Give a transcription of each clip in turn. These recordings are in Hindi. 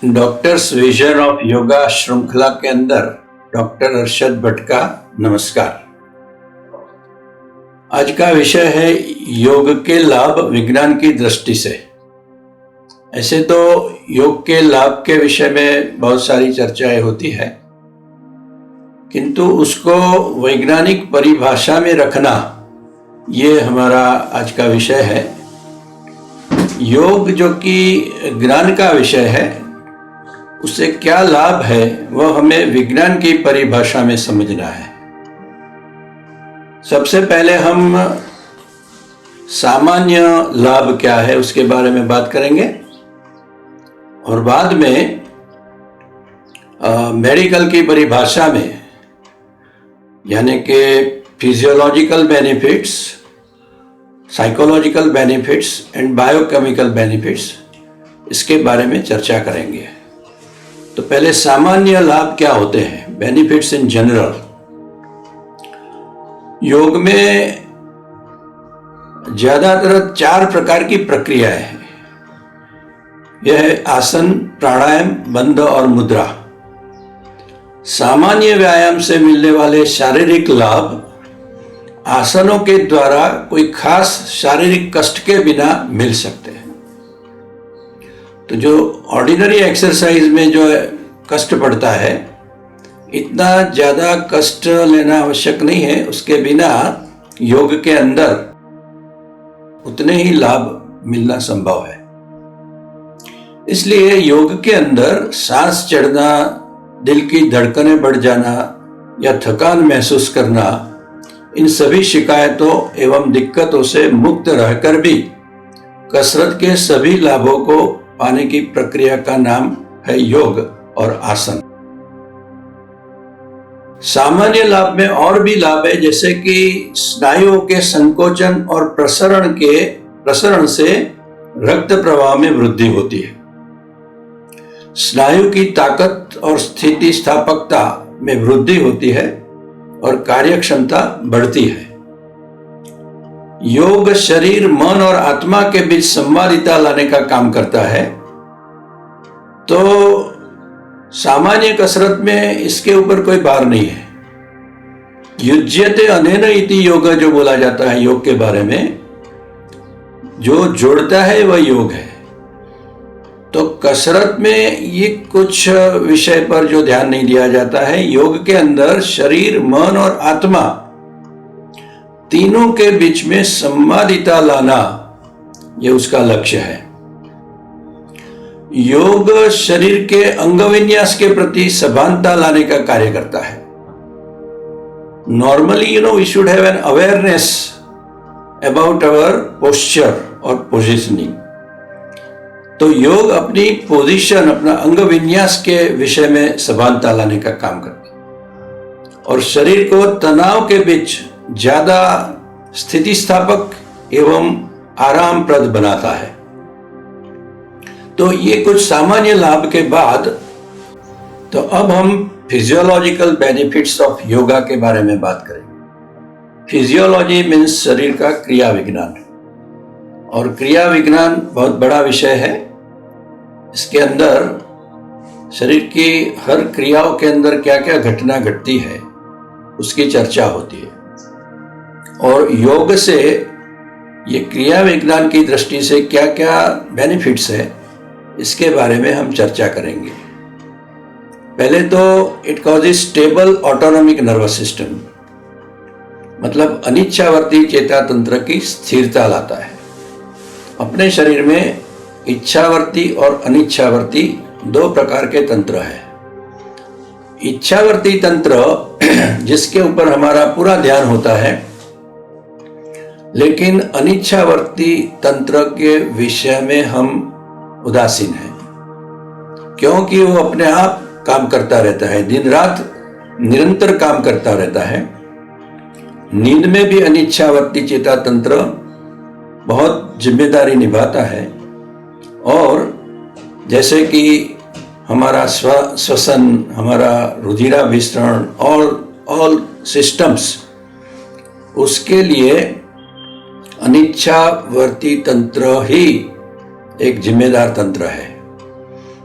डॉक्टर्स विजन ऑफ योगा श्रृंखला के अंदर डॉक्टर अरशद भट्ट का नमस्कार। आज का विषय है योग के लाभ विज्ञान की दृष्टि से। ऐसे तो योग के लाभ के विषय में बहुत सारी चर्चाएं होती है, किंतु उसको वैज्ञानिक परिभाषा में रखना ये हमारा आज का विषय है। योग जो कि ज्ञान का विषय है, उससे क्या लाभ है वह हमें विज्ञान की परिभाषा में समझना है। सबसे पहले हम सामान्य लाभ क्या है उसके बारे में बात करेंगे और बाद में मेडिकल की परिभाषा में, यानी कि physiological benefits, psychological benefits and biochemical benefits, इसके बारे में चर्चा करेंगे। तो पहले सामान्य लाभ क्या होते हैं, बेनिफिट्स इन जनरल। योग में ज्यादातर 4 प्रकार की प्रक्रियाएं हैं। यह है आसन, प्राणायाम, बंध और मुद्रा। सामान्य व्यायाम से मिलने वाले शारीरिक लाभ आसनों के द्वारा कोई खास शारीरिक कष्ट के बिना मिल सकते हैं। तो जो ऑर्डिनरी एक्सरसाइज में जो कष्ट पड़ता है, इतना ज़्यादा कष्ट लेना आवश्यक नहीं है। उसके बिना योग के अंदर उतने ही लाभ मिलना संभव है। इसलिए योग के अंदर सांस चढ़ना, दिल की धड़कनें बढ़ जाना या थकान महसूस करना, इन सभी शिकायतों एवं दिक्कतों से मुक्त रहकर भी कसरत के सभी लाभों को पाने की प्रक्रिया का नाम है योग और आसन। सामान्य लाभ में और भी लाभ है, जैसे कि स्नायुओं के संकोचन और प्रसरण से रक्त प्रवाह में वृद्धि होती है। स्नायु की ताकत और स्थिति स्थापकता में वृद्धि होती है और कार्यक्षमता बढ़ती है। योग शरीर, मन और आत्मा के बीच संवादिता लाने का काम करता है। तो सामान्य कसरत में इसके ऊपर कोई भार नहीं है। युज्यते अनेन इति योग जो बोला जाता है योग के बारे में, जो जोड़ता है वह योग है। तो कसरत में ये कुछ विषय पर जो ध्यान नहीं दिया जाता है, योग के अंदर शरीर, मन और आत्मा तीनों के बीच में संवादिता लाना, यह उसका लक्ष्य है। योग शरीर के अंग विन्यास के प्रति सभानता लाने का कार्य करता है। Normally we should have an awareness about our posture और पोजिशनिंग। तो योग अपनी पोजीशन, अपना अंग विन्यास के विषय में सभानता लाने का काम करता है और शरीर को तनाव के बीच ज्यादा स्थितिस्थापक एवं आरामप्रद बनाता है। तो ये कुछ सामान्य लाभ के बाद तो अब हम फिजियोलॉजिकल बेनिफिट्स ऑफ योगा के बारे में बात करेंगे। फिजियोलॉजी मीन्स शरीर का क्रिया विज्ञान, और क्रिया विज्ञान बहुत बड़ा विषय है। इसके अंदर शरीर की हर क्रियाओं के अंदर क्या क्या घटना घटती है उसकी चर्चा होती है, और योग से ये क्रिया विज्ञान की दृष्टि से क्या क्या बेनिफिट्स है इसके बारे में हम चर्चा करेंगे। पहले तो it causes stable autonomic nervous system, मतलब अनिच्छावर्ती चेता तंत्र की स्थिरता लाता है। अपने शरीर में इच्छावर्ती और अनिच्छावर्ती 2 प्रकार के तंत्र है। इच्छावर्ती तंत्र जिसके ऊपर हमारा पूरा ध्यान होता है, लेकिन अनिच्छावर्ती तंत्र के विषय में हम उदासीन है, क्योंकि वो अपने आप काम करता रहता है, दिन रात निरंतर काम करता रहता है। नींद में भी अनिच्छावर्ती चेता तंत्र बहुत जिम्मेदारी निभाता है, और जैसे कि हमारा श्वसन, हमारा रुधिराभिसरण, ऑल सिस्टम्स, उसके लिए अनिच्छावर्ती तंत्र ही एक जिम्मेदार तंत्र है।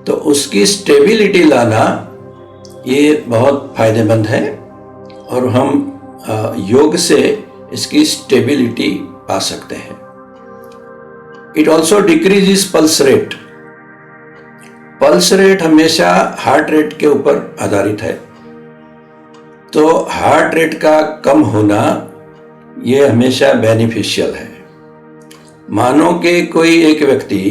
तो उसकी स्टेबिलिटी लाना ये बहुत फायदेमंद है और हम योग से इसकी स्टेबिलिटी पा सकते हैं। It also decreases pulse rate. Pulse rate हमेशा हार्ट रेट के ऊपर आधारित है, तो हार्ट रेट का कम होना ये हमेशा बेनिफिशियल है। मानो कि कोई एक व्यक्ति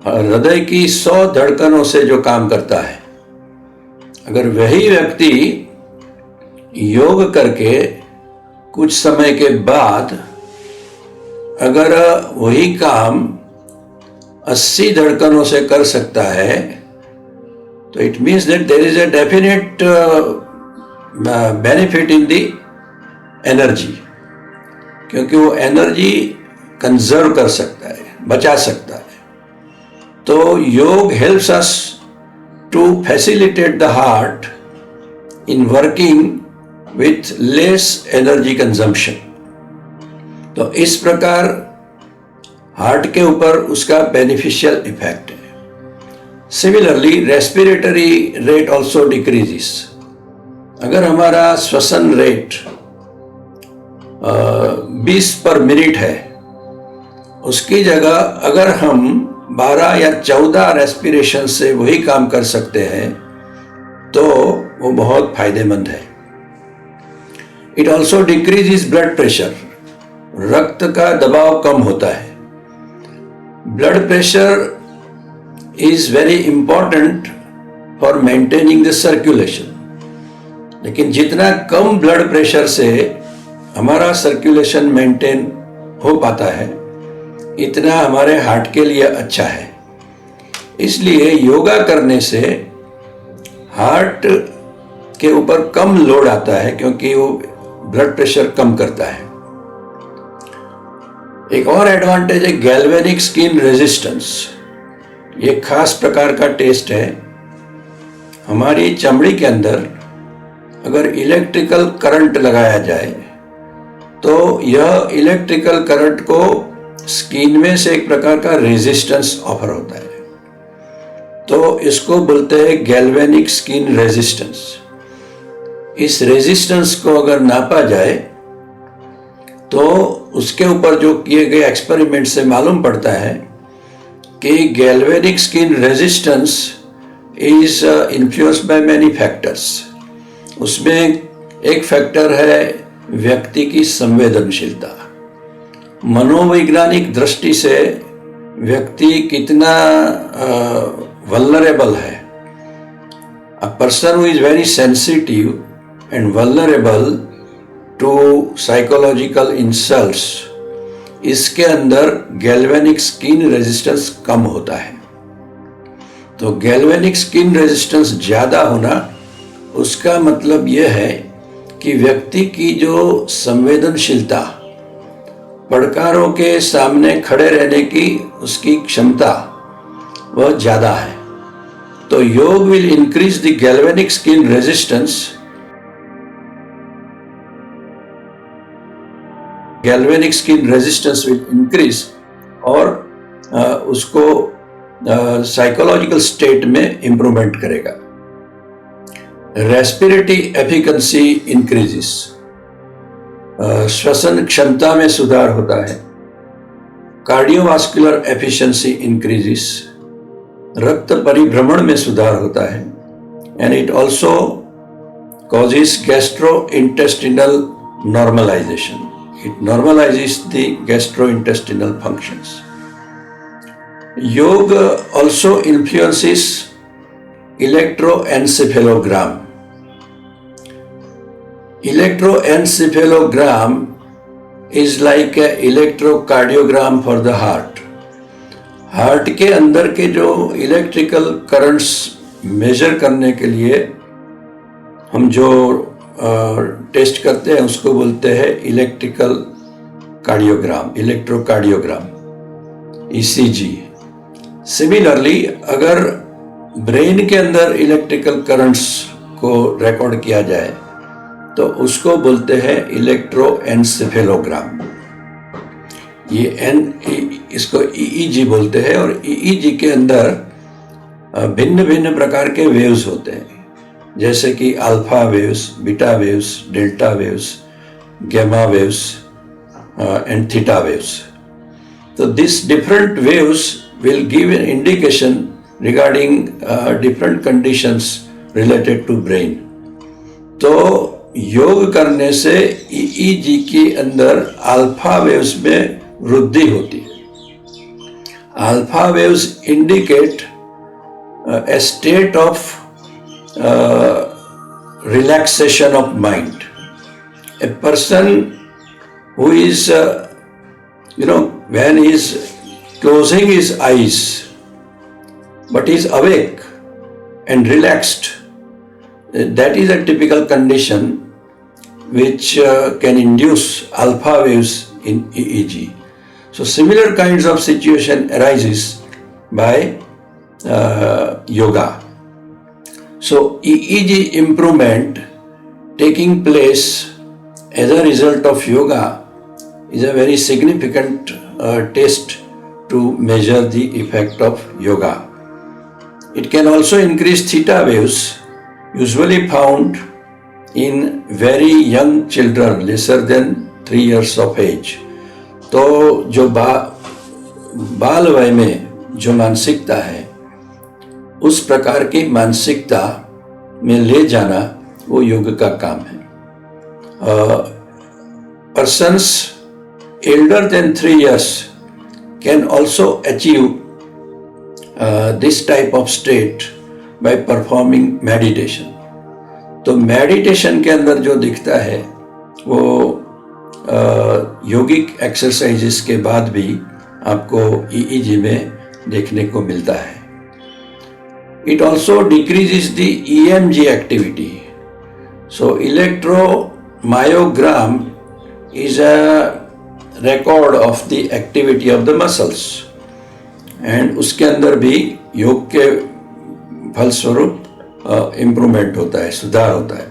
हृदय की 100 धड़कनों से जो काम करता है, अगर वही व्यक्ति योग करके कुछ समय के बाद अगर वही काम 80 धड़कनों से कर सकता है, तो it means that there is a definite benefit in the energy, क्योंकि वो एनर्जी कंजर्व कर सकता है, बचा सकता है। तो yoga helps us to facilitate the heart in working with less energy consumption। तो इस प्रकार हार्ट के ऊपर उसका बेनिफिशियल इफेक्ट है। Similarly respiratory rate also decreases. अगर हमारा श्वसन रेट 20 पर मिनट है, उसकी जगह अगर हम 12 या 14 रेस्पिरेशन से वही काम कर सकते हैं, तो वो बहुत फायदेमंद है। It also decreases blood pressure. रक्त का दबाव कम होता है। Blood pressure is very important for maintaining the circulation. लेकिन जितना कम ब्लड प्रेशर से हमारा सर्कुलेशन मेंटेन हो पाता है, इतना हमारे हार्ट के लिए अच्छा है। इसलिए योगा करने से हार्ट के ऊपर कम लोड आता है, क्योंकि वो ब्लड प्रेशर कम करता है। एक और एडवांटेज है गैल्वेनिक स्किन रेजिस्टेंस। ये खास प्रकार का टेस्ट है। हमारी चमड़ी के अंदर अगर इलेक्ट्रिकल करंट लगाया जाए, तो यह इलेक्ट्रिकल करंट को स्किन में से एक प्रकार का रेजिस्टेंस ऑफर होता है। तो इसको बोलते हैं गैल्वेनिक स्किन रेजिस्टेंस। इस रेजिस्टेंस को अगर नापा जाए, तो उसके ऊपर जो किए गए एक्सपेरिमेंट से मालूम पड़ता है कि galvanic skin resistance is influenced by many factors. उसमें एक फैक्टर है व्यक्ति की संवेदनशीलता। मनोवैज्ञानिक दृष्टि से व्यक्ति कितना वल्नरेबल है। A person who is very sensitive and vulnerable to psychological insults, इसके अंदर गैल्वेनिक स्किन रेजिस्टेंस कम होता है। तो गैल्वेनिक स्किन रेजिस्टेंस ज़्यादा होना, उसका मतलब यह है कि व्यक्ति की जो संवेदनशीलता, पड़कारों के सामने खड़े रहने की उसकी क्षमता, वह ज़्यादा है। तो yoga will increase the galvanic skin resistance. Galvanic skin resistance will increase और उसको साइकोलॉजिकल स्टेट में इंप्रूवमेंट करेगा। Respiratory efficiency increases. श्वसन क्षमता में सुधार होता है। Cardiovascular efficiency increases. रक्त परिभ्रमण में सुधार होता है। And it also causes gastrointestinal normalisation. It normalises the gastrointestinal functions. Yoga also influences electroencephalogram. Electroencephalogram is like a electrocardiogram for the heart। Heart के अंदर के जो इलेक्ट्रिकल करंट्स मेजर करने के लिए हम जो टेस्ट करते हैं, उसको बोलते हैं electrical cardiogram, electrocardiogram, ECG। Similarly अगर ब्रेन के अंदर इलेक्ट्रिकल करंट्स को रिकॉर्ड किया जाए, तो उसको बोलते हैं इलेक्ट्रोएन्सेफेलोग्राम। ये इसको EEG बोलते हैं। और EEG के अंदर भिन्न भिन्न प्रकार के वेव्स होते हैं, जैसे कि alpha waves, beta waves, delta waves, gamma waves and theta waves. So these different waves will give an indication regarding different conditions related to brain. तो योग करने से EEG के अंदर अल्फा वेव्स में वृद्धि होती है। Alpha waves indicate a state of relaxation of mind. A person who is, when he is closing his eyes, but is awake and relaxed, that is a typical condition which can induce alpha waves in EEG. So similar kinds of situation arises by yoga. So EEG improvement taking place as a result of yoga is a very significant test to measure the effect of yoga. It can also increase theta waves, usually found in very young children lesser than 3 years of age. तो जो बाल वय में जो मानसिकता है, उस प्रकार की मानसिकता में ले जाना वो योग का काम है। Persons elder than 3 years can also achieve this type of state by performing meditation. तो मेडिटेशन के अंदर जो दिखता है वो योगिक एक्सरसाइजेस के बाद भी आपको EEG में देखने को मिलता है। It also decreases the EMG activity. So electromyogram is a record of the activity of the muscles, and उसके अंदर भी योग के फलस्वरूप इम्प्रूवमेंट होता है, सुधार होता है।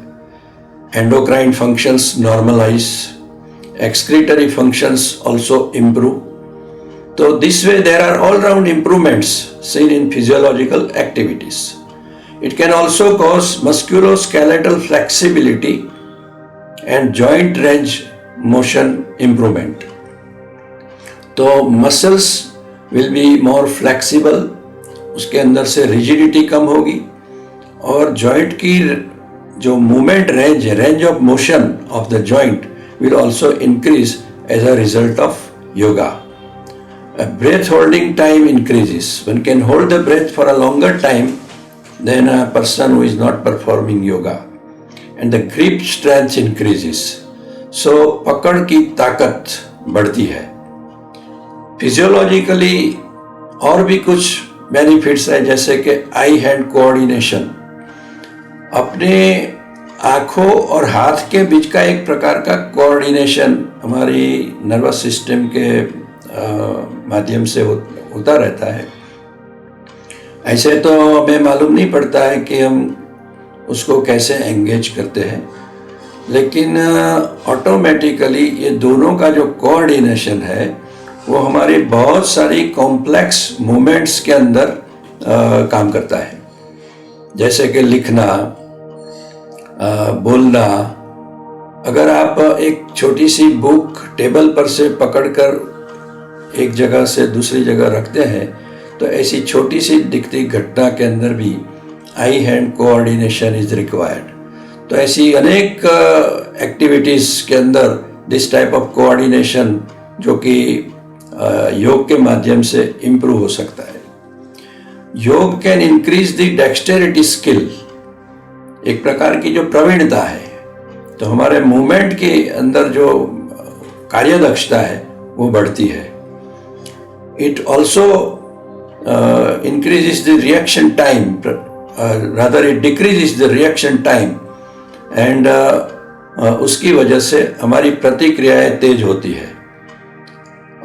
Endocrine functions normalise, excretory functions also improve. तो this way there are all round improvements seen in physiological activities. It can also cause musculoskeletal flexibility and joint range motion improvement. तो muscles will be more flexible, उसके अंदर से rigidity कम होगी, और joint की जो movement range है, range of motion of the joint will also increase as a result of yoga. A breath holding time increases. One can hold the breath for a longer time than a person who is not performing yoga. And the grip strength increases. So पकड़ की ताकत बढ़ती है। फिजियोलॉजिकली और भी कुछ बेनिफिट्स है, जैसे कि आई हैंड कोऑर्डिनेशन। अपने आँखों और हाथ के बीच का एक प्रकार का कोऑर्डिनेशन हमारी नर्वस सिस्टम के माध्यम से होता रहता है। ऐसे तो हमें मालूम नहीं पड़ता है कि हम उसको कैसे एंगेज करते हैं, लेकिन ऑटोमेटिकली ये दोनों का जो कोऑर्डिनेशन है वो हमारी बहुत सारी कॉम्प्लेक्स मूवमेंट्स के अंदर काम करता है, जैसे कि लिखना, बोलना। अगर आप एक छोटी सी बुक टेबल पर से पकड़कर एक जगह से दूसरी जगह रखते हैं, तो ऐसी छोटी सी दिखती घटना के अंदर भी आई हैंड कोऑर्डिनेशन इज रिक्वायर्ड। तो ऐसी अनेक एक्टिविटीज के अंदर दिस टाइप ऑफ कोऑर्डिनेशन जो कि योग के माध्यम से इम्प्रूव हो सकता है। योग can increase the dexterity skill, एक प्रकार की जो प्रवीणता है, तो हमारे मूवमेंट के अंदर जो कार्यदक्षता है वो बढ़ती है। It also increases the reaction time, rather it decreases the reaction time, and उसकी वजह से हमारी प्रतिक्रियाएं तेज होती है।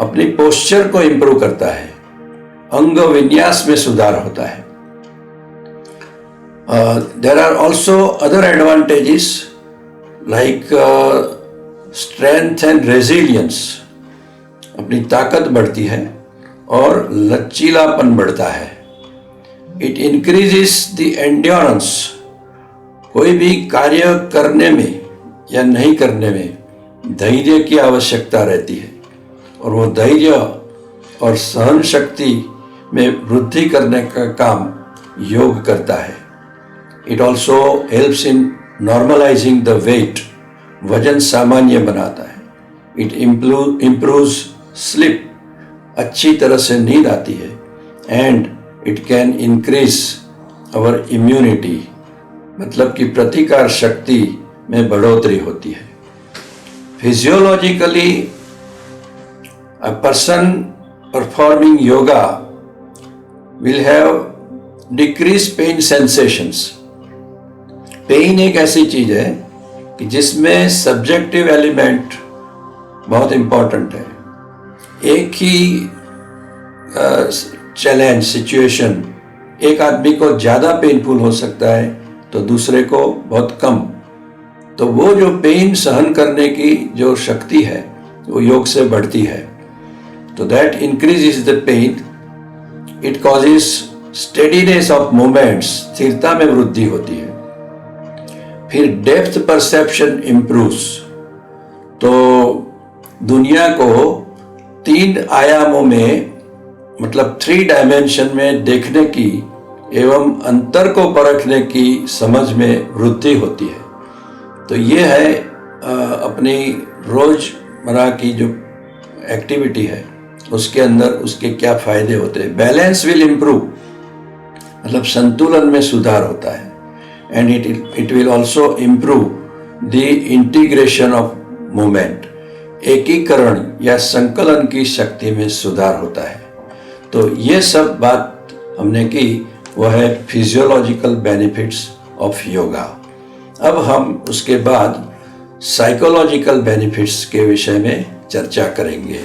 अपनी पोस्चर को इम्प्रूव करता है, अंग विन्यास में सुधार होता है। There are also other advantages like strength and resilience, अपनी ताकत बढ़ती है और लचीलापन बढ़ता है। It increases the endurance. कोई भी कार्य करने में या नहीं करने में धैर्य की आवश्यकता रहती है, और वो धैर्य और सहन शक्ति में वृद्धि करने का काम योग करता है। It also helps in normalising the weight. वजन सामान्य बनाता है। It improves sleep. अच्छी तरह से नींद आती है। And it can increase our immunity, मतलब कि प्रतिकार शक्ति में बढ़ोतरी होती है। Physiologically a person performing yoga will have decreased pain sensations। Pain एक ऐसी चीज है कि जिसमें सब्जेक्टिव एलिमेंट बहुत इंपॉर्टेंट है। एक ही चैलेंज सिचुएशन एक आदमी को ज़्यादा पेनफुल हो सकता है तो दूसरे को बहुत कम। तो वो जो पेन सहन करने की जो शक्ति है वो योग से बढ़ती है। तो that increases the pain. It causes steadiness of movements. स्थिरता में वृद्धि होती है। फिर डेप्थ परसेप्शन इम्प्रूव्स। तो दुनिया को 3 आयामों में, मतलब 3 डायमेंशन में देखने की एवं अंतर को परखने की समझ में वृद्धि होती है। तो ये है अपनी रोजमर्रा की जो एक्टिविटी है उसके अंदर उसके क्या फायदे होते हैं। बैलेंस विल इम्प्रूव, मतलब संतुलन में सुधार होता है। And it will also improve the integration of movement. एकीकरण या संकलन की शक्ति में सुधार होता है। तो ये सब बात हमने की, वह है फिजियोलॉजिकल बेनिफिट्स ऑफ योगा। अब हम उसके बाद साइकोलॉजिकल बेनिफिट्स के विषय में चर्चा करेंगे।